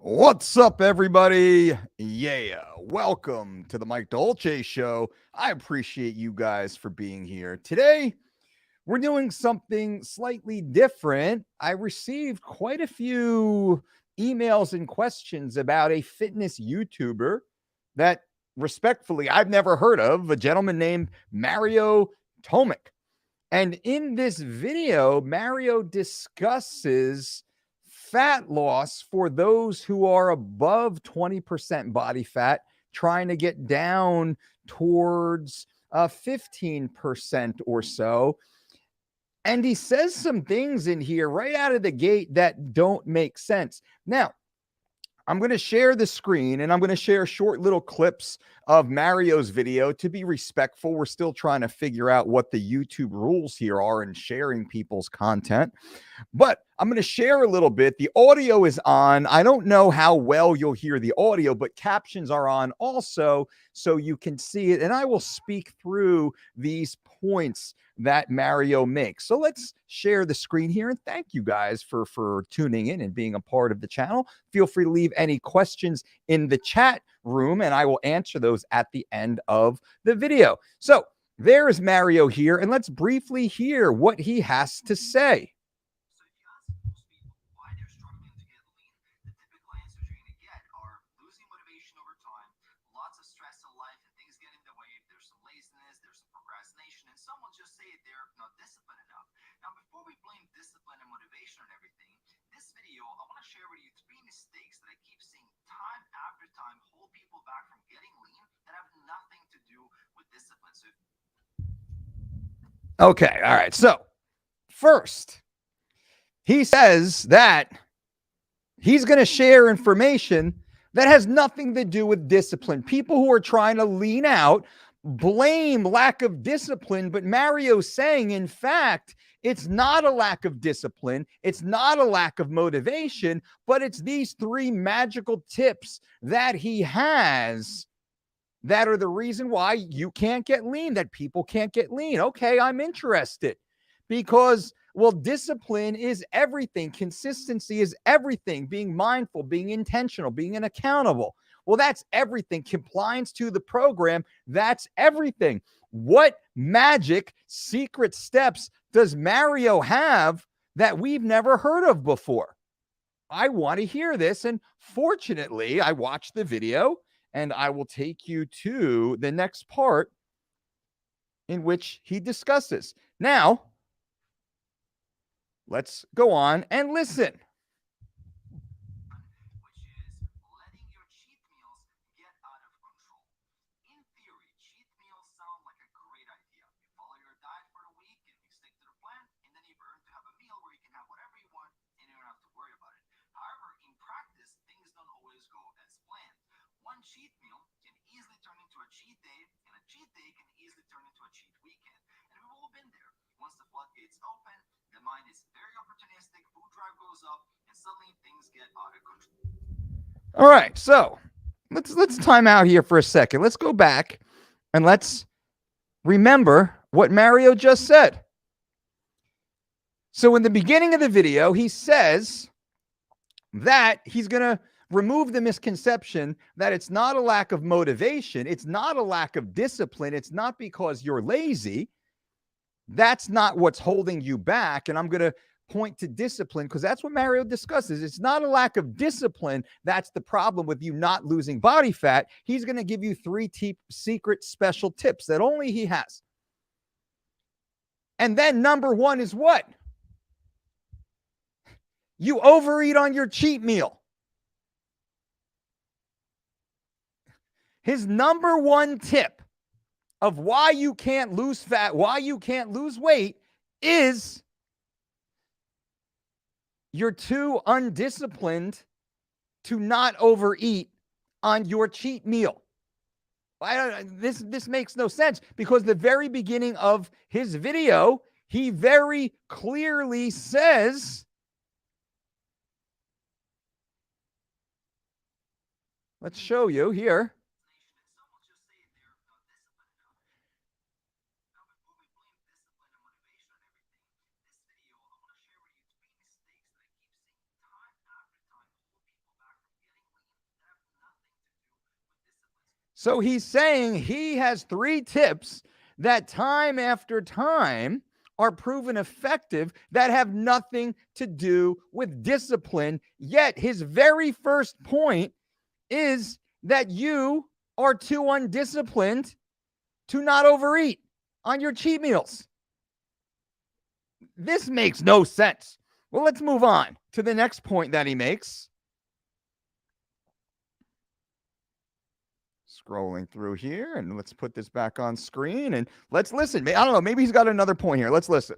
What's up, everybody? Yeah, welcome to the Mike Dolce Show. I appreciate you guys for being here. Today, we're doing something slightly different. I received quite a few emails and questions about a fitness YouTuber that, respectfully, I've never heard of, a gentleman named Mario Tomic. And in this video, Mario discusses fat loss for those who are above 20% body fat, trying to get down towards 15% or so. And he says some things in here right out of the gate that don't make sense. Now, I'm going to share the screen and I'm going to share short little clips of Mario's video to be respectful. We're still trying to figure out what the YouTube rules here are in sharing people's content. But I'm going to share a little bit. The audio is on. I don't know how well you'll hear the audio, but captions are on also, so you can see it. And I will speak through these points that Mario makes. So let's share the screen here. And thank you guys for tuning in and being a part of the channel. Feel free to leave any questions in the chat room, and I will answer those at the end of the video. So there is Mario here, and let's briefly hear what he has to say. Okay, all right. So first, he says that he's going to share information that has nothing to do with discipline. People who are trying to lean out blame lack of discipline, but Mario's saying, in fact, it's not a lack of discipline. It's not a lack of motivation, but it's these three magical tips that he has that are the reason why you can't get lean, that people can't get lean. Okay, I'm interested because, well, discipline is everything. Consistency is everything. Being mindful, being intentional, being accountable. Well, that's everything. Compliance to the program, that's everything. What magic secret steps does Mario have that we've never heard of before? I want to hear this. And fortunately, I watched the video and I will take you to the next part in which he discusses. Now, let's go on and listen. All right, so let's time out here for a second. Let's go back and let's remember what Mario just said. So in the beginning of the video, he says that he's going to remove the misconception that it's not a lack of motivation, it's not a lack of discipline, it's not because you're lazy. That's not what's holding you back. And I'm going to point to discipline because that's what Mario discusses. It's not a lack of discipline that's the problem with you not losing body fat. He's going to give you three secret special tips that only he has. And then number one is what? You overeat on your cheat meal. His number one tip of why you can't lose fat, why you can't lose weight is you're too undisciplined to not overeat on your cheat meal. This makes no sense because the very beginning of his video, he very clearly says, let's show you here. So he's saying he has 3 tips that time after time are proven effective that have nothing to do with discipline. Yet his very first point is that you are too undisciplined to not overeat on your cheat meals. This makes no sense. Well, let's move on to the next point that he makes. Scrolling through here, and let's put this back on screen and let's listen. I don't know, maybe he's got another point here. Let's listen.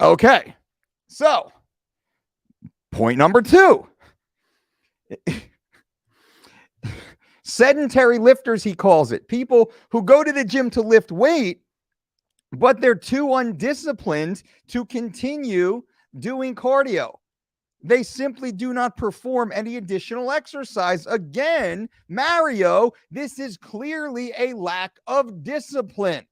Okay, so point number 2. Sedentary lifters, he calls it. People who go to the gym to lift weight, but they're too undisciplined to continue doing cardio. They simply do not perform any additional exercise. Again, Mario, this is clearly a lack of discipline.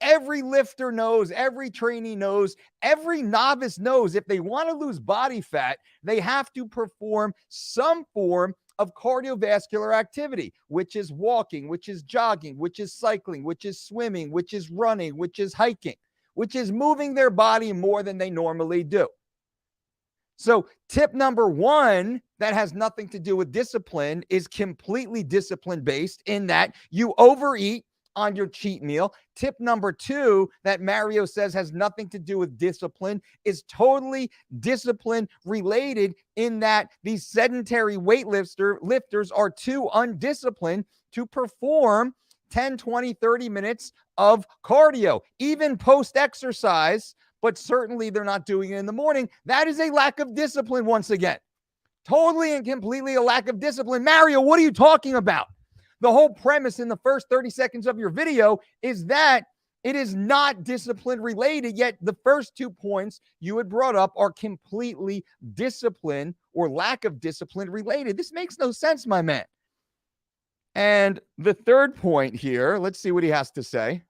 Every lifter knows, every trainee knows, every novice knows if they want to lose body fat, they have to perform some form of cardiovascular activity, which is walking, which is jogging, which is cycling, which is swimming, which is running, which is hiking, which is moving their body more than they normally do. So tip number 1 that has nothing to do with discipline is completely discipline based in that you overeat on your cheat meal. Tip number 2 that Mario says has nothing to do with discipline is totally discipline related in that these sedentary lifters are too undisciplined to perform 10, 20, 30 minutes of cardio, even post-exercise, but certainly they're not doing it in the morning. That is a lack of discipline once again. Totally and completely a lack of discipline. Mario, what are you talking about? The whole premise in the first 30 seconds of your video is that it is not discipline related, yet the first 2 points you had brought up are completely discipline or lack of discipline related. This makes no sense, my man. And the third point here, let's see what he has to say.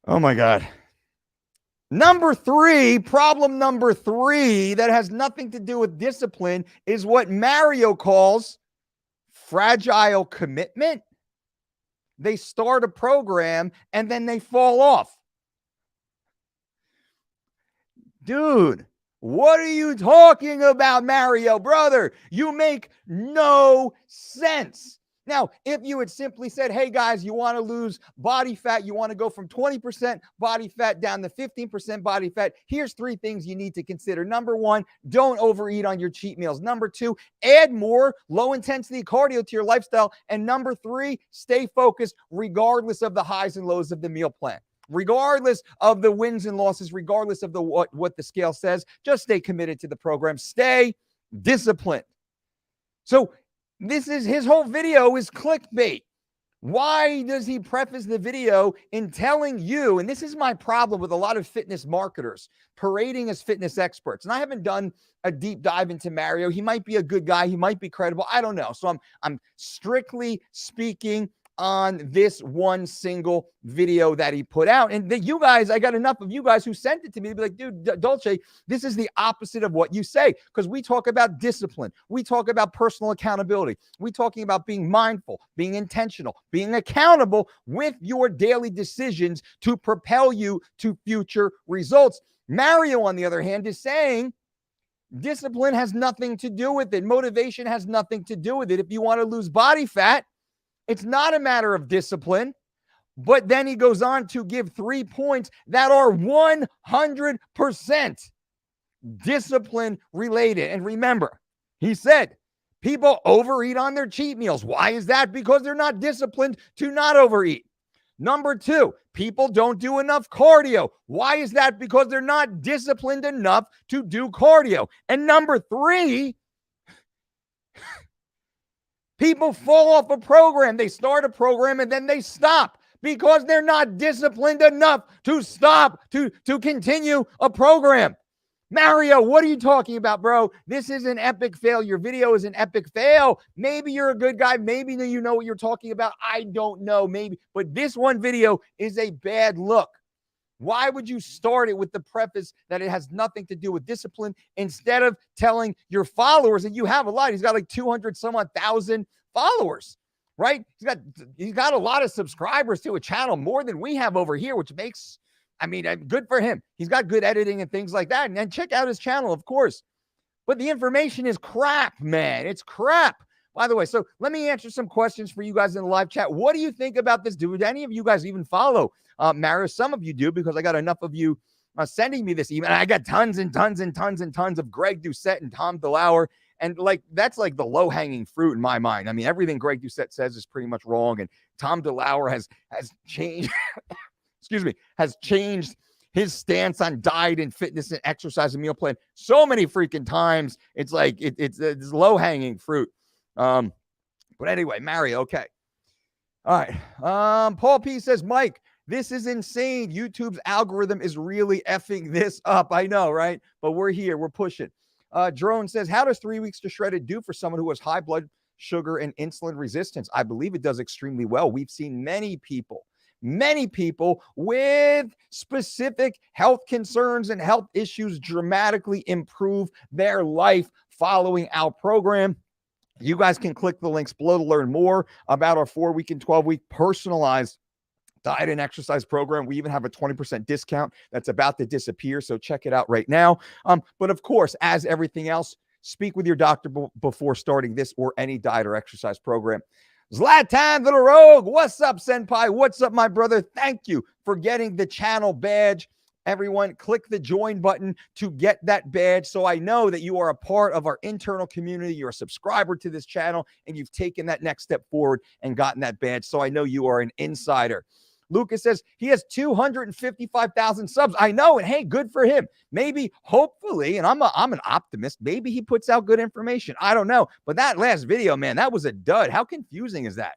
Oh my God. Problem number 3 that has nothing to do with discipline is what Mario calls fragile commitment. They start a program and then they fall off. Dude, what are you talking about, Mario, brother? You make no sense. Now, if you had simply said, hey, guys, you want to lose body fat, you want to go from 20% body fat down to 15% body fat, here's 3 things you need to consider. Number 1, don't overeat on your cheat meals. Number 2, add more low-intensity cardio to your lifestyle. And number 3, stay focused regardless of the highs and lows of the meal plan. Regardless of the wins and losses, regardless of the what the scale says, just stay committed to the program. Stay disciplined. So this is his whole video is clickbait. Why does he preface the video in telling you, and this is my problem with a lot of fitness marketers parading as fitness experts, and I haven't done a deep dive into Mario. He might be a good guy. He might be credible. I don't know. So I'm strictly speaking on this one single video that he put out. And that you guys, I got enough of you guys who sent it to me to be like, dude, Dolce, this is the opposite of what you say. Because we talk about discipline. We talk about personal accountability. We talking about being mindful, being intentional, being accountable with your daily decisions to propel you to future results. Mario, on the other hand, is saying discipline has nothing to do with it. Motivation has nothing to do with it. If you want to lose body fat, it's not a matter of discipline, But then he goes on to give 3 points that are 100% discipline related. And remember, he said people overeat on their cheat meals. Why is that? Because they're not disciplined to not overeat. Number 2, people don't do enough cardio. Why is that? Because they're not disciplined enough to do cardio. And number 3, people fall off a program. They start a program and then they stop because they're not disciplined enough to stop, to continue a program. Mario, what are you talking about, bro? This is an epic fail. Your video is an epic fail. Maybe you're a good guy. Maybe you know what you're talking about. I don't know. Maybe. But this one video is a bad look. Why would you start it with the preface that it has nothing to do with discipline instead of telling your followers, and you have a lot. He's got like 200 some odd thousand followers, right? He's got a lot of subscribers to a channel, more than we have over here, which makes, I mean, good for him. He's got good editing and things like that. And check out his channel, of course. But the information is crap, man. It's crap. By the way, so let me answer some questions for you guys in the live chat. What do you think about this? Do any of you guys even follow Mario? Some of you do, because I got enough of you sending me this email. I got tons and tons and tons and tons of Greg Doucette and Tom DeLauer. And like, that's like the low-hanging fruit in my mind. I mean, everything Greg Doucette says is pretty much wrong. And Tom DeLauer has changed... excuse me, has changed his stance on diet and fitness and exercise and meal plan so many freaking times. It's like, it's low-hanging fruit. But anyway, Mario, okay. All right. Paul P says, Mike, this is insane. YouTube's algorithm is really effing this up. I know, right? But we're here. We're pushing. Drone says, how does 3 weeks to shredded do for someone who has high blood sugar and insulin resistance? I believe it does extremely well. We've seen many people with specific health concerns and health issues dramatically improve their life following our program. You guys can click the links below to learn more about our 4-week and 12-week personalized diet and exercise program. We even have a 20% discount that's about to disappear, so check it out right now. But of course, as everything else, speak with your doctor before starting this or any diet or exercise program. Zlatan the Rogue, what's up, Senpai? What's up, my brother? Thank you for getting the channel badge. Everyone, click the join button to get that badge so I know that you are a part of our internal community. You're a subscriber to this channel, and you've taken that next step forward and gotten that badge, so I know you are an insider. Lucas says he has 255,000 subs. I know, and hey, good for him. Maybe, hopefully, and I'm an optimist, maybe he puts out good information. I don't know. But that last video, man, that was a dud. How confusing is that?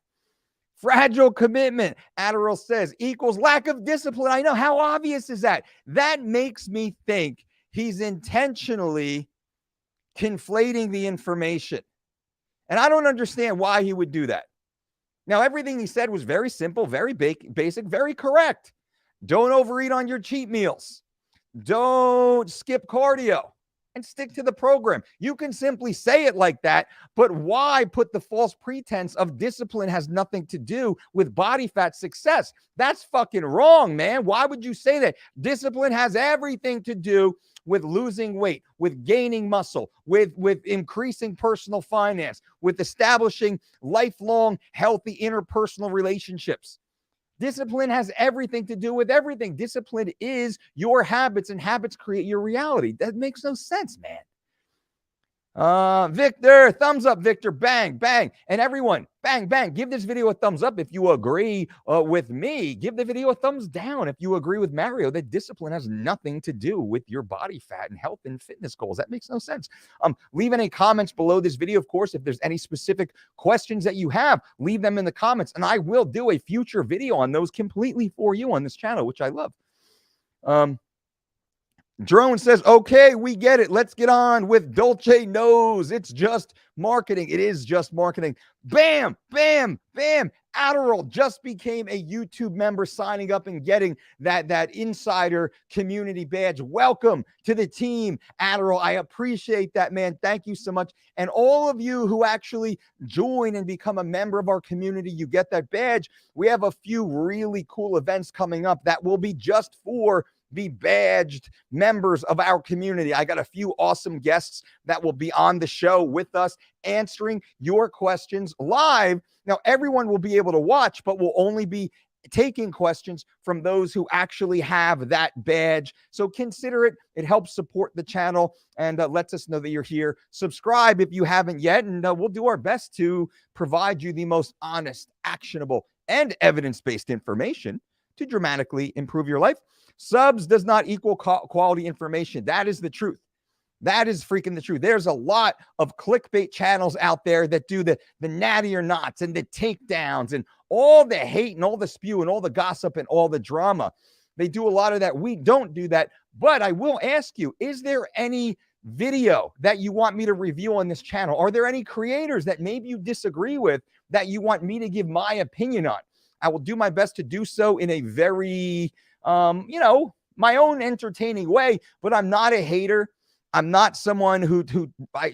Fragile commitment, Adderall says, equals lack of discipline. I know. How obvious is that? That makes me think he's intentionally conflating the information. And I don't understand why he would do that. Now, everything he said was very simple, very basic, very correct. Don't overeat on your cheat meals. Don't skip cardio and stick to the program. You can simply say it like that, but why put the false pretense of discipline has nothing to do with body fat success? That's fucking wrong, man. Why would you say that? Discipline has everything to do with losing weight, with gaining muscle, with increasing personal finance, with establishing lifelong healthy interpersonal relationships. Discipline has everything to do with everything. Discipline is your habits, and habits create your reality. That makes no sense, man. Victor, thumbs up, Victor, bang, bang. And everyone, bang, bang, give this video a thumbs up if you agree with me. Give the video a thumbs down if you agree with Mario that discipline has nothing to do with your body fat and health and fitness goals. That makes no sense. Leave any comments below this video. Of course, if there's any specific questions that you have, leave them in the comments, and I will do a future video on those completely for you on this channel, which I love. Drone says, okay, we get it. Let's get on with Dolce knows it's just marketing. It is just marketing. Bam, bam, bam. Adderall just became a YouTube member, signing up and getting that insider community badge. Welcome to the team, Adderall. I appreciate that, man. Thank you so much. And all of you who actually join and become a member of our community, you get that badge. We have a few really cool events coming up that will be just for the badged members of our community. I got a few awesome guests that will be on the show with us answering your questions live. Now, everyone will be able to watch, but will only be taking questions from those who actually have that badge. So consider it. It helps support the channel and lets us know that you're here. Subscribe if you haven't yet, and we'll do our best to provide you the most honest, actionable, and evidence-based information to dramatically improve your life. Subs does not equal quality information. That is the truth. That is freaking the truth. There's a lot of clickbait channels out there that do the natty or nots and the takedowns and all the hate and all the spew and all the gossip and all the drama. They do a lot of that. We don't do that. But I will ask you, is there any video that you want me to review on this channel? Are there any creators that maybe you disagree with that you want me to give my opinion on? I will do my best to do so in a very, my own entertaining way, but I'm not a hater. I'm not someone who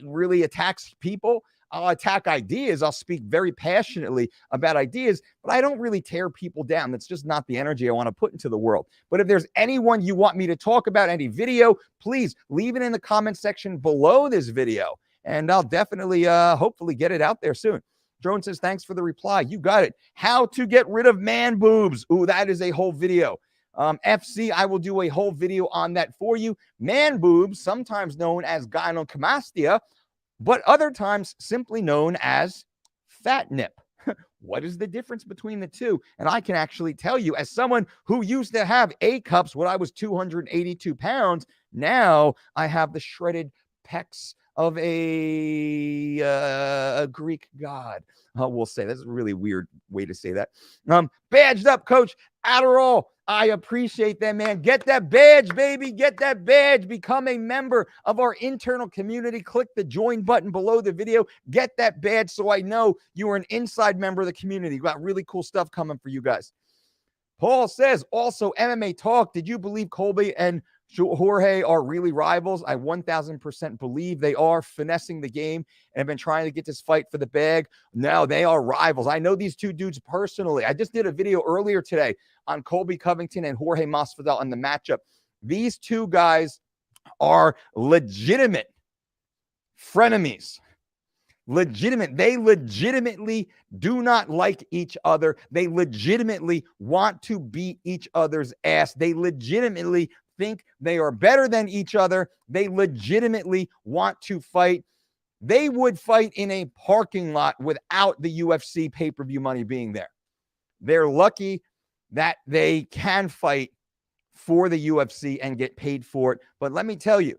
really attacks people. I'll attack ideas. I'll speak very passionately about ideas, but I don't really tear people down. That's just not the energy I want to put into the world. But if there's anyone you want me to talk about, any video, please leave it in the comment section below this video, and I'll definitely, hopefully get it out there soon. Drone says, thanks for the reply. You got it. How to get rid of man boobs. Ooh, that is a whole video. FC, I will do a whole video on that for you. Man boobs, sometimes known as gynecomastia, but other times simply known as fat nip. What is the difference between the two? And I can actually tell you, as someone who used to have A cups when I was 282 pounds, now I have the shredded pecs of a Greek god. We'll say that's a really weird way to say that. Badged up, Coach Adderall. I appreciate that, man. Get that badge, baby. Get that badge. Become a member of our internal community. Click the join button below the video. Get that badge so I know you are an inside member of the community. We got really cool stuff coming for you guys. Paul says, also MMA talk. Did you believe Colby and Jorge are really rivals? I 1000% believe they are, finessing the game and have been trying to get this fight for the bag. No, they are rivals. I know these two dudes personally. I just did a video earlier today on Colby Covington and Jorge Masvidal and the matchup. These two guys are legitimate frenemies. Legitimate. They legitimately do not like each other. They legitimately want to beat each other's ass. They legitimately think they are better than each other. They legitimately want to fight. They would fight in a parking lot without the UFC pay-per-view money being there. They're lucky that they can fight for the UFC and get paid for it. But let me tell you,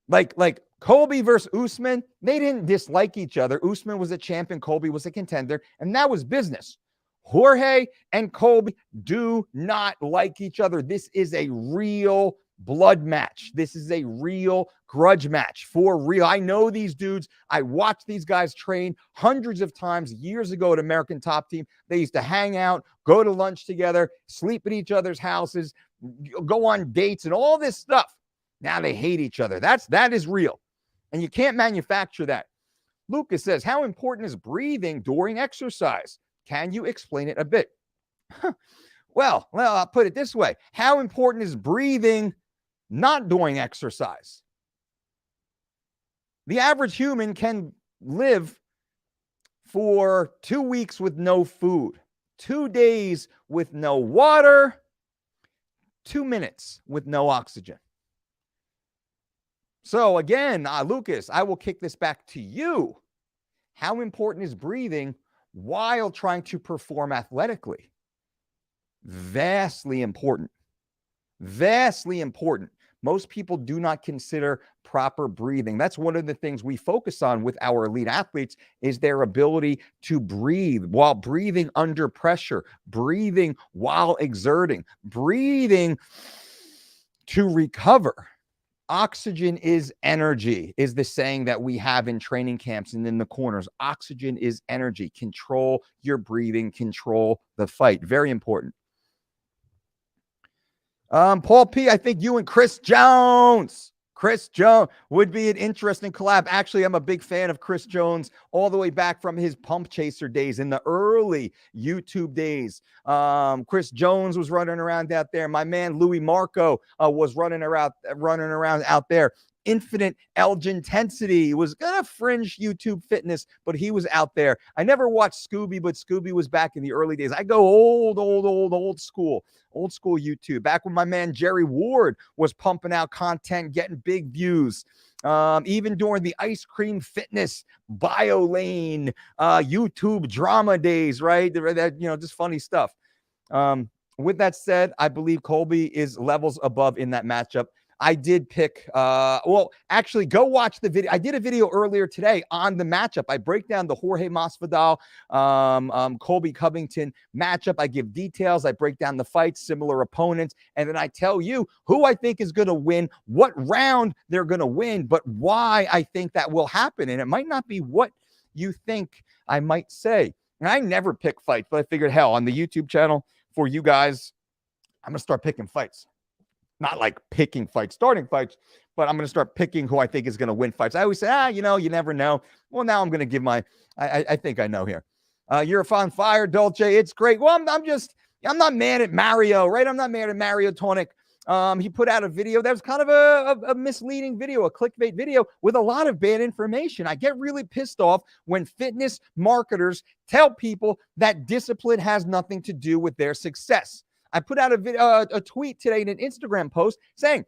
like Colby versus Usman, they didn't dislike each other. Usman was a champion, Colby was a contender, and that was business. Jorge and Colby do not like each other. This is a real blood match. This is a real grudge match for real. I know these dudes. I watched these guys train hundreds of times years ago at American Top Team. They used to hang out, go to lunch together, sleep at each other's houses, go on dates and all this stuff. Now they hate each other. That is real. And you can't manufacture that. Lucas says, how important is breathing during exercise? Can you explain it a bit? Well, I'll put it this way. How important is breathing not doing exercise? The average human can live for 2 weeks with no food, 2 days with no water, 2 minutes with no oxygen. So again, Lucas, I will kick this back to you. How important is breathing while trying to perform athletically? Vastly important. Vastly important. Most people do not consider proper breathing. That's one of the things we focus on with our elite athletes, is their ability to breathe while breathing under pressure, breathing while exerting, breathing to recover. Oxygen is energy, is the saying that we have in training camps and in the corners. Oxygen is energy. Control your breathing, control the fight. Very important. Paul P, I think you and Chris Jones would be an interesting collab. Actually, I'm a big fan of Chris Jones all the way back from his Pump Chaser days in the early YouTube days. Chris Jones was running around out there. My man Louis Marco was running around out there. Infinite Edge Intensity. It was kind of fringe YouTube fitness, but he was out there. I never watched Scooby, but Scooby was back in the early days. I go old school YouTube. Back when my man Jerry Ward was pumping out content, getting big views. Even during the ice cream fitness bio lane, YouTube drama days, right? That, just funny stuff. With that said, I believe Colby is levels above in that matchup. I did pick, actually go watch the video. I did a video earlier today on the matchup. I break down the Jorge Masvidal, Colby Covington matchup. I give details. I break down the fights, similar opponents. And then I tell you who I think is going to win, what round they're going to win, but why I think that will happen. And it might not be what you think I might say. And I never pick fights, but I figured, hell, on the YouTube channel for you guys, I'm going to start picking fights. Not like picking fights, starting fights, but I'm going to start picking who I think is going to win fights. I always say, you never know. Well, now I'm going to give I think I know here. You're on fire, Dolce. It's great. Well, I'm not mad at Mario, right? I'm not mad at Mario Tomic. He put out a video that was kind of a misleading video, a clickbait video with a lot of bad information. I get really pissed off when fitness marketers tell people that discipline has nothing to do with their success. I put out a tweet today in an Instagram post saying,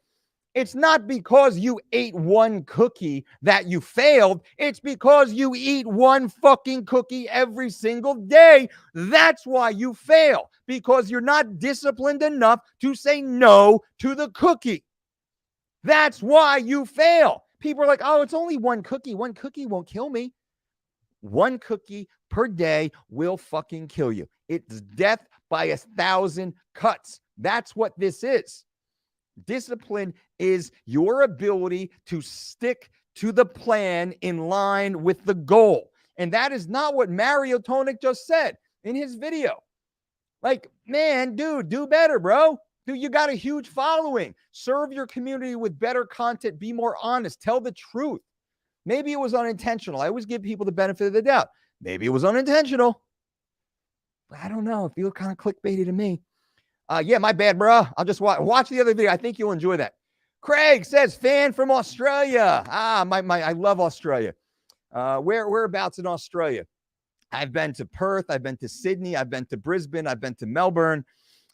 it's not because you ate one cookie that you failed. It's because you eat one fucking cookie every single day. That's why you fail, because you're not disciplined enough to say no to the cookie. That's why you fail. People are like, oh, it's only one cookie. One cookie won't kill me. One cookie per day will fucking kill you. It's death by 1,000 cuts. That's what this is. Discipline is your ability to stick to the plan in line with the goal. And that is not what Mario Tomic just said in his video. Like, man, dude, do better, bro. Dude, you got a huge following. Serve your community with better content. Be more honest. Tell the truth. Maybe it was unintentional. I always give people the benefit of the doubt. Maybe it was unintentional. But I don't know. It feels kind of clickbaity to me. Yeah, my bad, bro. I'll just watch the other video. I think you'll enjoy that. Craig says, fan from Australia. I love Australia. Whereabouts in Australia? I've been to Perth. I've been to Sydney. I've been to Brisbane. I've been to Melbourne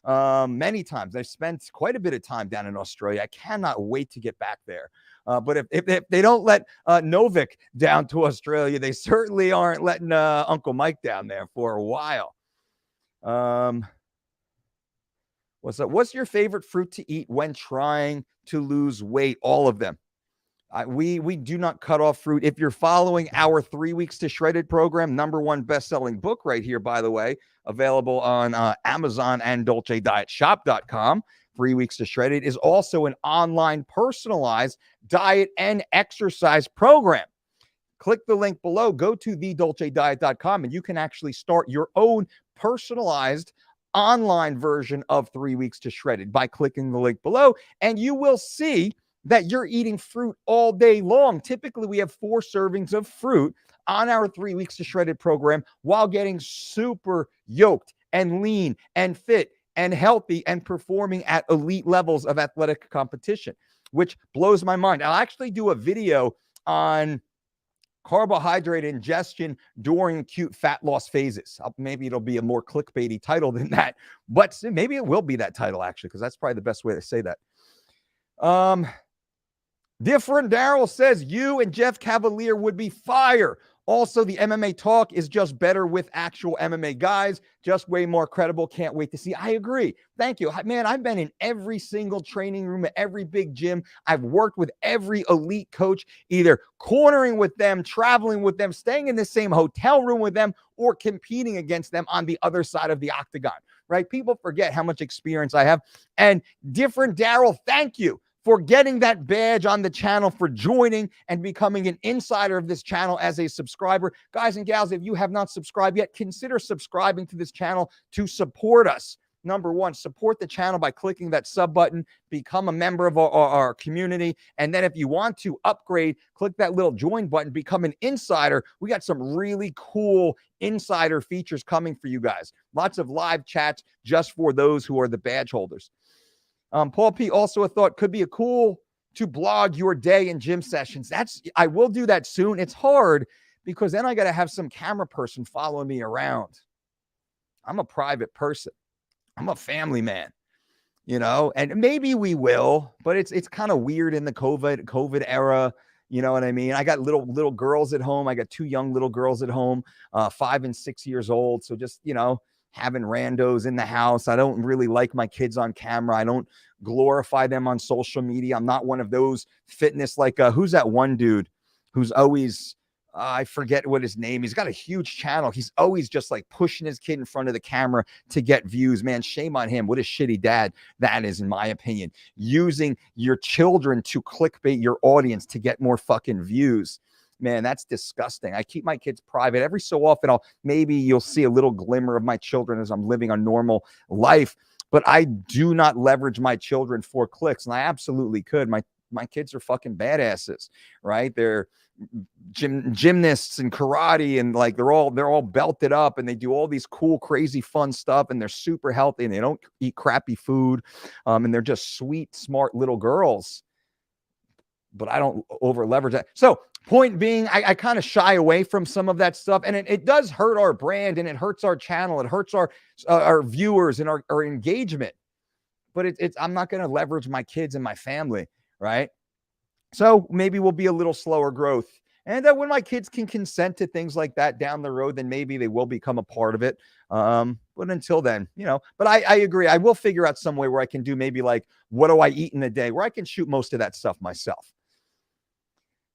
many times. I've spent quite a bit of time down in Australia. I cannot wait to get back there. But if they don't let Novik down to Australia, they certainly aren't letting Uncle Mike down there for a while. What's your favorite fruit to eat when trying to lose weight? All of them. We do not cut off fruit. If you're following our 3 weeks to shredded program, #1 best-selling book right here, by the way, available on Amazon and DolceDietShop.com. 3 weeks to shredded is also an online personalized diet and exercise program. Click the link below, go to thedolcediet.com, and you can actually start your own personalized online version of 3 weeks to shredded by clicking the link below, and you will see that you're eating fruit all day long. Typically, we have 4 servings of fruit on our 3 weeks to shredded program while getting super yoked and lean and fit and healthy and performing at elite levels of athletic competition, which blows my mind. I'll actually do a video on carbohydrate ingestion during acute fat loss phases. Maybe it'll be a more clickbaity title than that, but maybe it will be that title actually, because that's probably the best way to say that. Different Daryl says you and Jeff Cavalier would be fire. Also, the MMA talk is just better with actual MMA guys, just way more credible. Can't wait to see. I agree. Thank you. Man, I've been in every single training room at every big gym. I've worked with every elite coach, either cornering with them, traveling with them, staying in the same hotel room with them, or competing against them on the other side of the octagon, right? People forget how much experience I have. And Different Daryl, thank you for getting that badge on the channel, for joining and becoming an insider of this channel as a subscriber. Guys and gals, if you have not subscribed yet, consider subscribing to this channel to support us. #1, support the channel by clicking that sub button, become a member of our community. And then if you want to upgrade, click that little join button, become an insider. We got some really cool insider features coming for you guys. Lots of live chats just for those who are the badge holders. Paul P. also a thought could be a cool to blog your day and gym sessions. I will do that soon. It's hard because then I got to have some camera person following me around. I'm a private person. I'm a family man, and maybe we will, but it's kind of weird in the COVID era. You know what I mean? I got little girls at home. I got 2 young little girls at home, 5 and 6 years old. So just, having randos in the house. I don't really like my kids on camera. I don't glorify them on social media. I'm not one of those fitness, like, who's that one dude who's always, I forget what his name. He's got a huge channel. He's always just like pushing his kid in front of the camera to get views. Man, shame on him. What a shitty dad that is, in my opinion. Using your children to clickbait your audience to get more fucking views. Man, that's disgusting. I keep my kids private. Every so often, maybe you'll see a little glimmer of my children as I'm living a normal life. But I do not leverage my children for clicks, and I absolutely could. My kids are fucking badasses, right? They're gymnasts and karate, and like they're all belted up, and they do all these cool, crazy, fun stuff, and they're super healthy, and they don't eat crappy food, and they're just sweet, smart little girls. But I don't over leverage that. So point being, I kind of shy away from some of that stuff, and it does hurt our brand, and it hurts our channel, it hurts our viewers and our engagement. But I'm not going to leverage my kids and my family, right? So maybe we'll be a little slower growth. And that when my kids can consent to things like that down the road, then maybe they will become a part of it. But until then, but I agree. I will figure out some way where I can do maybe like, what do I eat in a day, where I can shoot most of that stuff myself.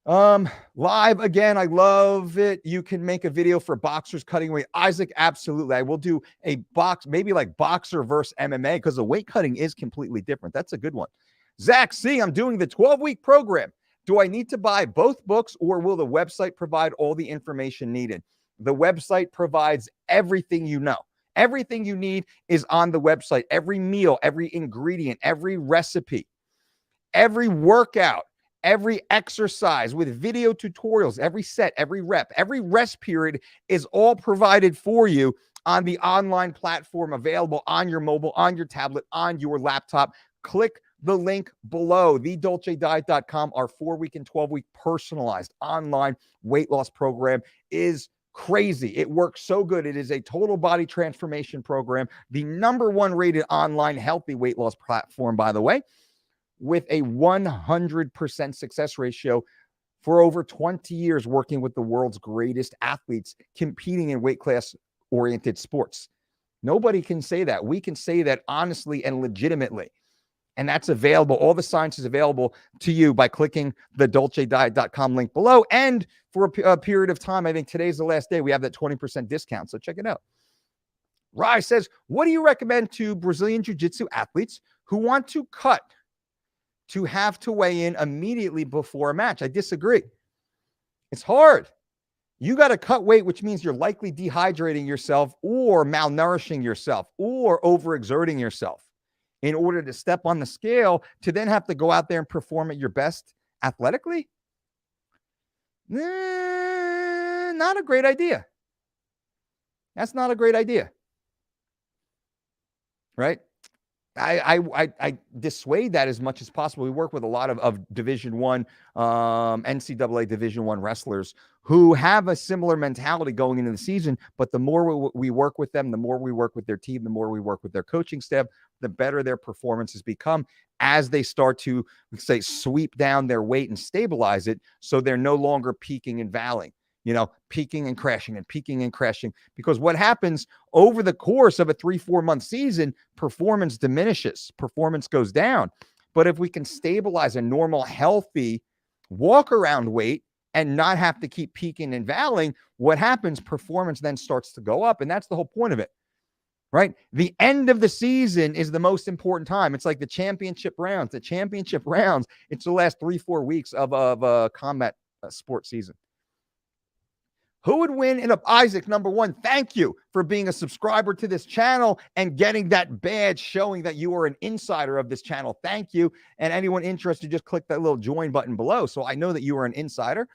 Live again. I love it. You can make a video for boxers cutting weight. Isaac, absolutely. I will do a maybe like boxer versus MMA, because the weight cutting is completely different. That's a good one. Zach C, I'm doing the 12-week program. Do I need to buy both books, or will the website provide all the information needed? The website provides everything you know. Everything you need is on the website. Every meal, every ingredient, every recipe, every workout, every exercise with video tutorials, every set, every rep, every rest period is all provided for you on the online platform, available on your mobile, on your tablet, on your laptop. Click the link below, thedolcediet.com. Our 4-week and 12-week personalized online weight loss program is crazy. It works so good. It is a total body transformation program, the #1 rated online healthy weight loss platform, by the way, with a 100% success ratio for over 20 years, working with the world's greatest athletes competing in weight class oriented sports. Nobody can say that. We can say that honestly and legitimately. And that's available. All the science is available to you by clicking the dolcediet.com link below. And for a period of time, I think today's the last day, we have that 20% discount. So check it out. Rai says, what do you recommend to Brazilian Jiu-Jitsu athletes who want to cut to have to weigh in immediately before a match? I disagree. It's hard. You got to cut weight, which means you're likely dehydrating yourself or malnourishing yourself or overexerting yourself in order to step on the scale, to then have to go out there and perform at your best athletically? Not a great idea. That's not a great idea, right? I dissuade that as much as possible. We work with a lot of Division I, NCAA Division I wrestlers who have a similar mentality going into the season. But the more we work with them, the more we work with their team, the more we work with their coaching staff, the better their performances become as they start to, say, sweep down their weight and stabilize it, so they're no longer peaking and valleying. Peaking and crashing. Because what happens over the course of a 3-4 month season, performance diminishes, performance goes down. But if we can stabilize a normal, healthy walk around weight and not have to keep peaking and valleying, what happens? Performance then starts to go up. And that's the whole point of it, right? The end of the season is the most important time. It's like the championship rounds. It's the last 3-4 weeks of a combat sports season. Who would win in a Isaac, #1? Thank you for being a subscriber to this channel and getting that badge showing that you are an insider of this channel. Thank you. And anyone interested, just click that little join button below, so I know that you are an insider.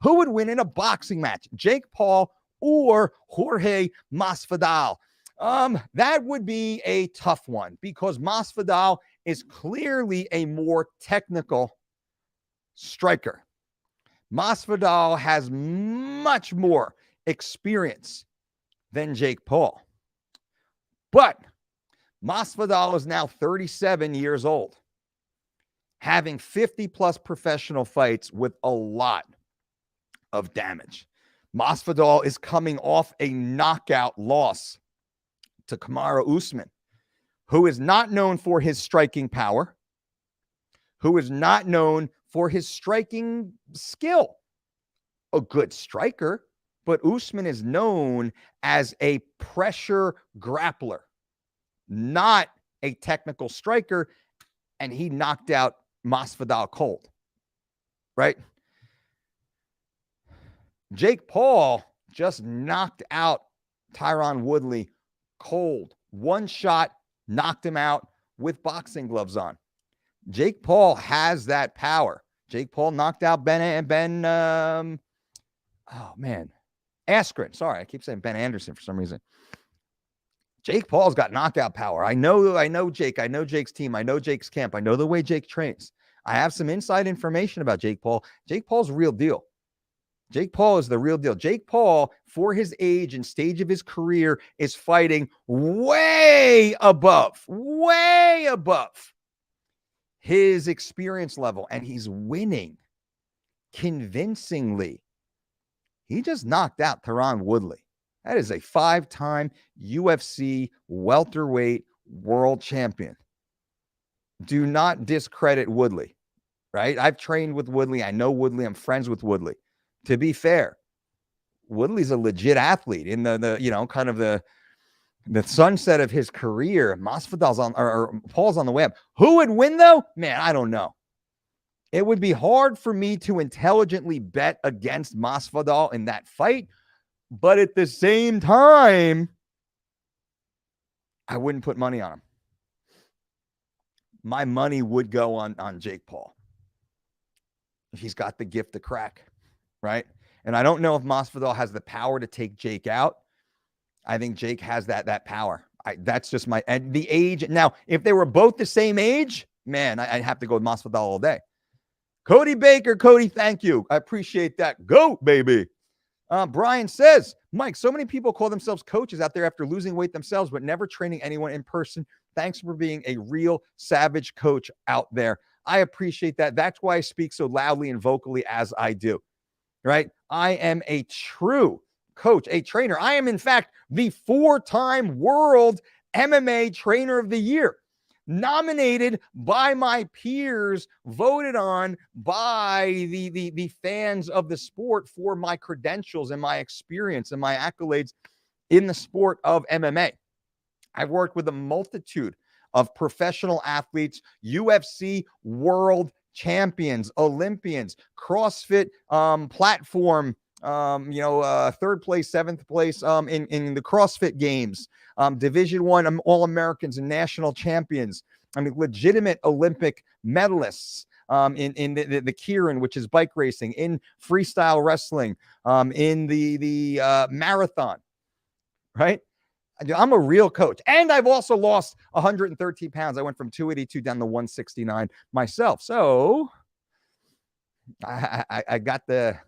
Who would win in a boxing match? Jake Paul or Jorge Masvidal? That would be a tough one, because Masvidal is clearly a more technical striker. Masvidal has much more experience than Jake Paul. But Masvidal is now 37 years old, having 50-plus professional fights with a lot of damage. Masvidal is coming off a knockout loss to Kamaru Usman, who is not known for his striking power, who is not known for his striking skill. A good striker, but Usman is known as a pressure grappler, not a technical striker, and he knocked out Masvidal cold, right? Jake Paul just knocked out Tyron Woodley cold. One shot, knocked him out with boxing gloves on. Jake Paul has that power. Jake Paul knocked out Askren. Sorry, I keep saying Ben Anderson for some reason. Jake Paul's got knockout power. I know Jake. I know Jake's team. I know Jake's camp. I know the way Jake trains. I have some inside information about Jake Paul. Jake Paul's a real deal. Jake Paul is the real deal. Jake Paul, for his age and stage of his career, is fighting way above his experience level, and he's winning convincingly. He just knocked out Tyron Woodley. That is a 5-time UFC welterweight world champion. Do not discredit Woodley, right? I've trained with Woodley. I know Woodley. I'm friends with Woodley. To be fair, Woodley's a legit athlete in the sunset of his career. Masvidal's on, or Paul's on the way up. Who would win though? Man, I don't know. It would be hard for me to intelligently bet against Masvidal in that fight, but at the same time, I wouldn't put money on him. My money would go on Jake Paul. He's got the gift of crack, right? And I don't know if Masvidal has the power to take Jake out. I think Jake has that power. That's just and the age. Now, if they were both the same age, man, I'd have to go with Masvidal all day. Cody Baker, Cody, thank you. I appreciate that. Go, baby. Brian says, Mike, so many people call themselves coaches out there after losing weight themselves, but never training anyone in person. Thanks for being a real savage coach out there. I appreciate that. That's why I speak so loudly and vocally as I do, right? I am a true coach, a trainer. I am, in fact, the 4-time world MMA trainer of the year, nominated by my peers, voted on by the fans of the sport for my credentials and my experience and my accolades in the sport of MMA. I've worked with a multitude of professional athletes, UFC world champions, Olympians, CrossFit platform, third place, seventh place in the CrossFit games, Division I All-Americans and national champions. I mean, legitimate Olympic medalists in the Kieran, which is bike racing, in freestyle wrestling, in the marathon, right? I'm a real coach. And I've also lost 113 pounds. I went from 282 down to 169 myself. So I got the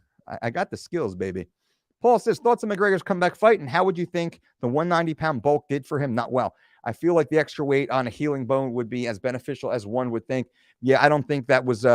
skills, baby. Paul says, thoughts on McGregor's comeback fight, and how would you think the 190-pound bulk did for him? Not well. I feel like the extra weight on a healing bone would be as beneficial as one would think. Yeah, I don't think that was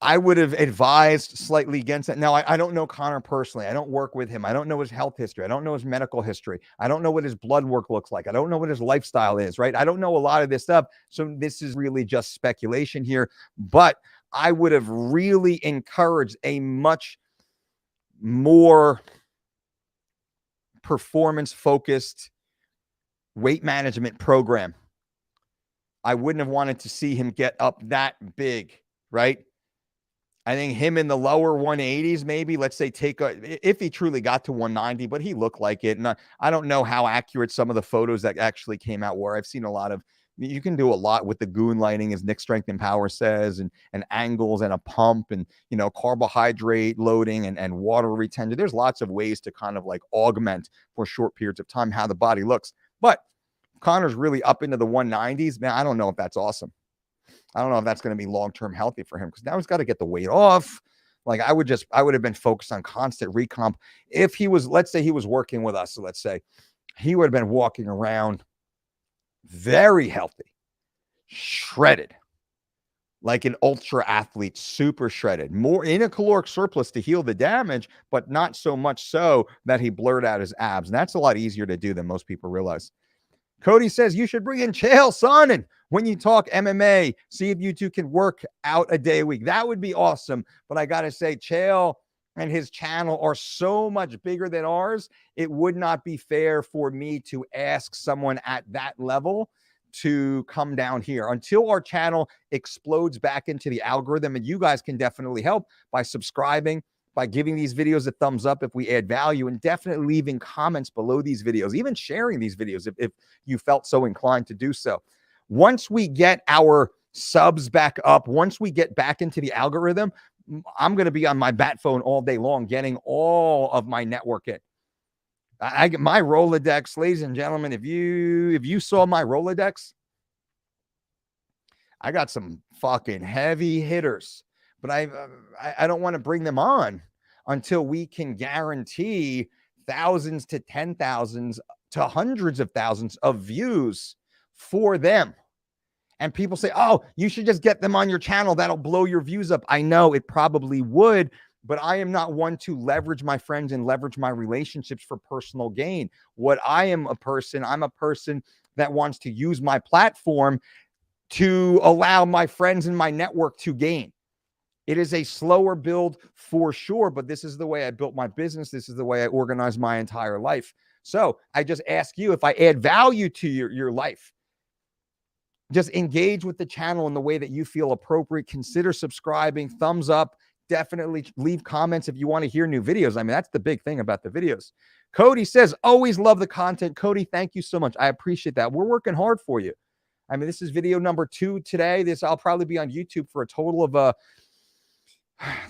I would have advised slightly against it. Now, I don't know Conor personally. I don't work with him. I don't know his health history. I don't know his medical history. I don't know what his blood work looks like. I don't know what his lifestyle is, right? I don't know a lot of this stuff. So this is really just speculation here. But I would have really encouraged a much more performance-focused weight management program. I wouldn't have wanted to see him get up that big, right? I think him in the lower 180s, maybe, let's say, if he truly got to 190, but he looked like it. And I don't know how accurate some of the photos that actually came out were. I've seen a lot of, you can do a lot with the goon lighting, as Nick Strength and Power says, and angles and a pump and, carbohydrate loading and water retention. There's lots of ways to kind of like augment for short periods of time how the body looks. But Conor's really up into the 190s, man. I don't know if that's awesome. I don't know if that's going to be long-term healthy for him, because now he's got to get the weight off. Like I would have been focused on constant recomp. If he was, let's say he was working with us, so let's say he would have been walking around very healthy, shredded, like an ultra athlete, super shredded, more in a caloric surplus to heal the damage, but not so much so that he blurred out his abs. And that's a lot easier to do than most people realize. Cody says you should bring in Chael Sonnen when you talk MMA. See if you two can work out a day a week. That would be awesome. But I got to say, Chael and his channel are so much bigger than ours. It would not be fair for me to ask someone at that level to come down here until our channel explodes back into the algorithm. And you guys can definitely help by subscribing, by giving these videos a thumbs up if we add value, and definitely leaving comments below these videos, even sharing these videos if you felt so inclined to do so. Once we get our subs back up, once we get back into the algorithm, I'm going to be on my bat phone all day long, getting all of my network in. I get my Rolodex, ladies and gentlemen. If you saw my Rolodex, I got some fucking heavy hitters, but I don't want to bring them on until we can guarantee thousands to 10,000s to hundreds of thousands of views for them. And people say, oh, you should just get them on your channel. That'll blow your views up. I know it probably would, but I am not one to leverage my friends and leverage my relationships for personal gain. I'm a person that wants to use my platform to allow my friends and my network to gain. It is a slower build for sure, but this is the way I built my business. This is the way I organized my entire life. So I just ask you, if I add value to your life, just engage with the channel in the way that you feel appropriate. Consider subscribing, thumbs up. Definitely leave comments if you want to hear new videos. I mean, that's the big thing about the videos. Cody says, always love the content. Cody, thank you so much. I appreciate that. We're working hard for you. I mean, this is video number 2 today. I'll probably be on YouTube for a total of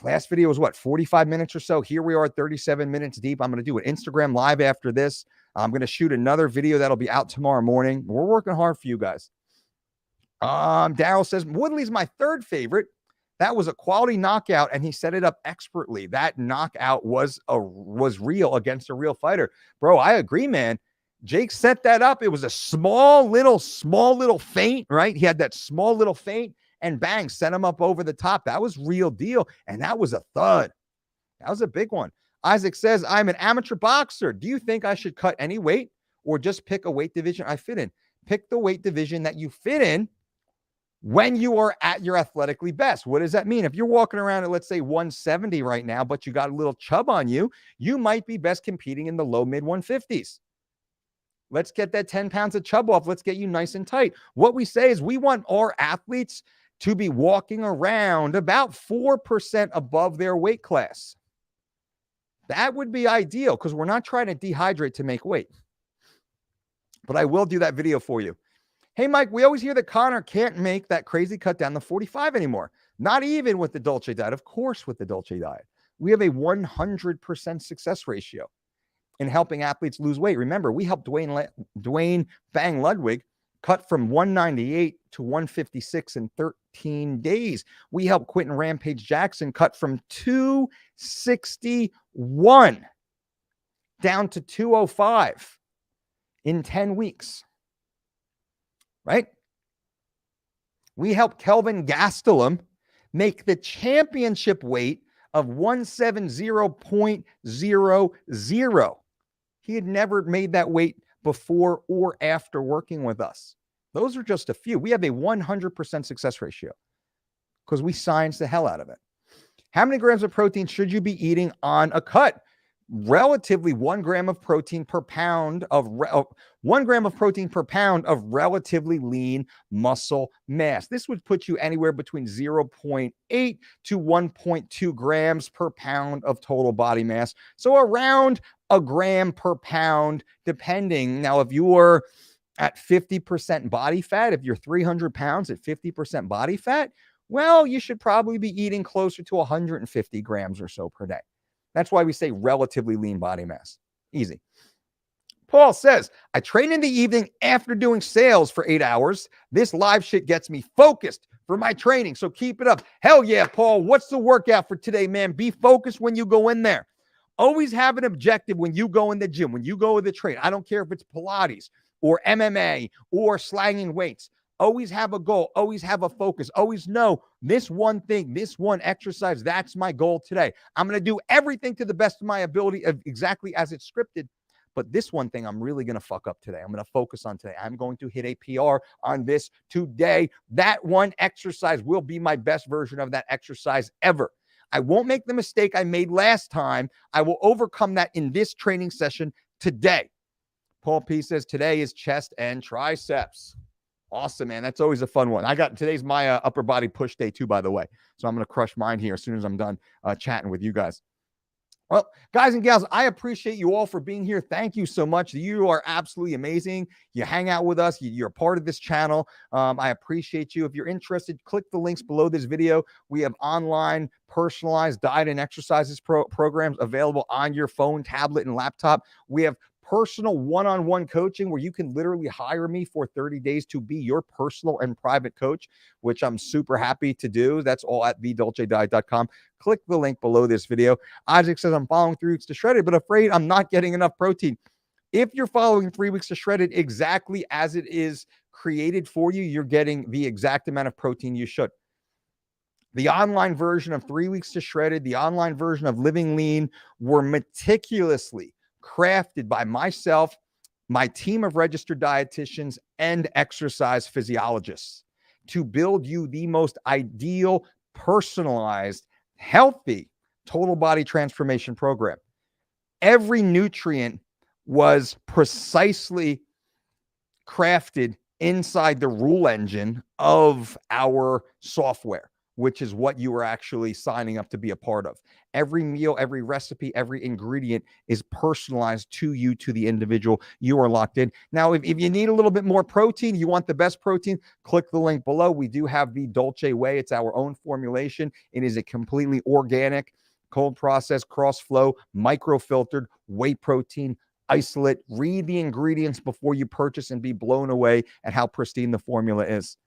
last video was what, 45 minutes or so. Here we are 37 minutes deep. I'm going to do an Instagram live after this. I'm going to shoot another video that'll be out tomorrow morning. We're working hard for you guys. Daryl says Woodley's my third favorite. That was a quality knockout, and he set it up expertly. That knockout was real against a real fighter. Bro, I agree, man. Jake set that up. It was a small little feint, right? He had that small little feint, and bang, sent him up over the top. That was real deal, and that was a thud. That was a big one. Isaac says, I'm an amateur boxer. Do you think I should cut any weight or just pick a weight division I fit in? Pick the weight division that you fit in when you are at your athletically best. What does that mean? If you're walking around at, let's say, 170 right now, but you got a little chub on you, you might be best competing in the low mid 150s. Let's get that 10 pounds of chub off. Let's get you nice and tight. What we say is we want our athletes to be walking around about 4% above their weight class. That would be ideal, because we're not trying to dehydrate to make weight. But I will do that video for you. Hey, Mike, we always hear that Connor can't make that crazy cut down to 45 anymore. Not even with the Dolce diet. Of course, with the Dolce diet. We have a 100% success ratio in helping athletes lose weight. Remember, we helped Dwayne Bang Ludwig cut from 198 to 156 in 13 days. We helped Quentin Rampage Jackson cut from 261 down to 205 in 10 weeks. Right? We helped Kelvin Gastelum make the championship weight of 170.00. He had never made that weight before or after working with us. Those are just a few. We have a 100% success ratio because we science the hell out of it. How many grams of protein should you be eating on a cut? Relatively 1 gram of protein per pound of 1 gram of protein per pound of relatively lean muscle mass. This would put you anywhere between 0.8 to 1.2 grams per pound of total body mass. So around a gram per pound, depending. Now, if you are at 50% body fat, if you're 300 pounds at 50% body fat, well, you should probably be eating closer to 150 grams or so per day. That's why we say relatively lean body mass. Easy. Paul says, I train in the evening after doing sales for 8 hours. This live shit gets me focused for my training. So keep it up. Hell yeah, Paul. What's the workout for today, man? Be focused when you go in there. Always have an objective when you go in the gym, when you go to the train. I don't care if it's Pilates or MMA or slanging weights. Always have a goal. Always have a focus. Always know this one thing, this one exercise, that's my goal today. I'm going to do everything to the best of my ability, exactly as it's scripted. But this one thing I'm really going to fuck up today. I'm going to focus on today. I'm going to hit a PR on this today. That one exercise will be my best version of that exercise ever. I won't make the mistake I made last time. I will overcome that in this training session today. Paul P says today is chest and triceps. Awesome, man. That's always a fun one. Today's my upper body push day too, by the way. So I'm going to crush mine here as soon as I'm done chatting with you guys. Well, guys and gals, I appreciate you all for being here. Thank you so much. You are absolutely amazing. You hang out with us. You're a part of this channel. I appreciate you. If you're interested, click the links below this video. We have online personalized diet and exercises programs available on your phone, tablet, and laptop. We have personal one-on-one coaching where you can literally hire me for 30 days to be your personal and private coach, which I'm super happy to do. That's all at thedolcediet.com. Click the link below this video. Isaac says, I'm following 3 weeks to shredded, but afraid I'm not getting enough protein. If you're following 3 weeks to shredded exactly as it is created for you, you're getting the exact amount of protein you should. The online version of 3 weeks to shredded, the online version of living lean were meticulously crafted by myself, my team of registered dietitians, and exercise physiologists to build you the most ideal, personalized, healthy total body transformation program. Every nutrient was precisely crafted inside the rule engine of our software, which is what you are actually signing up to be a part of. Every meal, every recipe, every ingredient is personalized to you, to the individual. You are locked in. Now, if you need a little bit more protein, you want the best protein, click the link below. We do have the Dolce way. It's our own formulation. It is a completely organic, cold process, cross-flow, micro-filtered whey protein isolate. Read the ingredients before you purchase and be blown away at how pristine the formula is.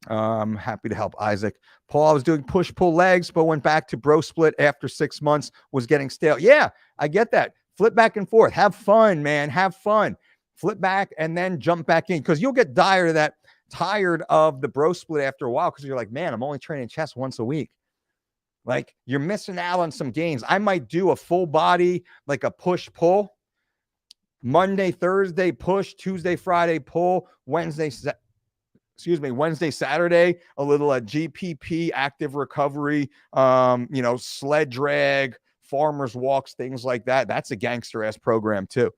Happy to help, Isaac. Paul, I was doing push-pull legs, but went back to bro split after 6 months, was getting stale. Yeah, I get that. Flip back and forth. Have fun, man. Have fun. Flip back and then jump back in, because you'll get tired of the bro split after a while, because you're like, man, I'm only training chest once a week. Like, you're missing out on some gains. I might do a full body, like a push-pull. Monday, Thursday, push. Tuesday, Friday, pull. Wednesday, Saturday, a little GPP, active recovery, sled drag, farmers walks, things like that. That's a gangster ass program too.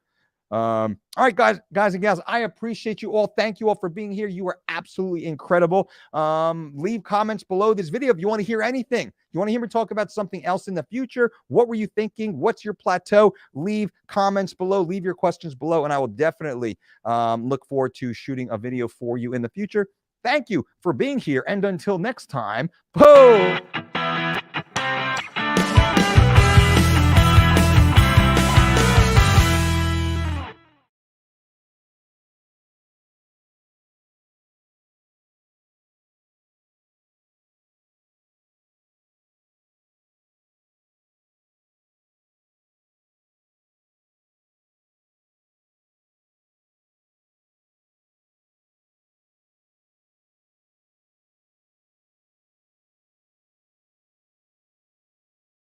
All right, guys and gals, I appreciate you all. Thank you all for being here. You are absolutely incredible. Leave comments below this video if you want to hear anything. You want to hear me talk about something else in the future? What were you thinking? What's your plateau? Leave comments below. Leave your questions below, and I will definitely look forward to shooting a video for you in the future. Thank you for being here, and until next time, boom.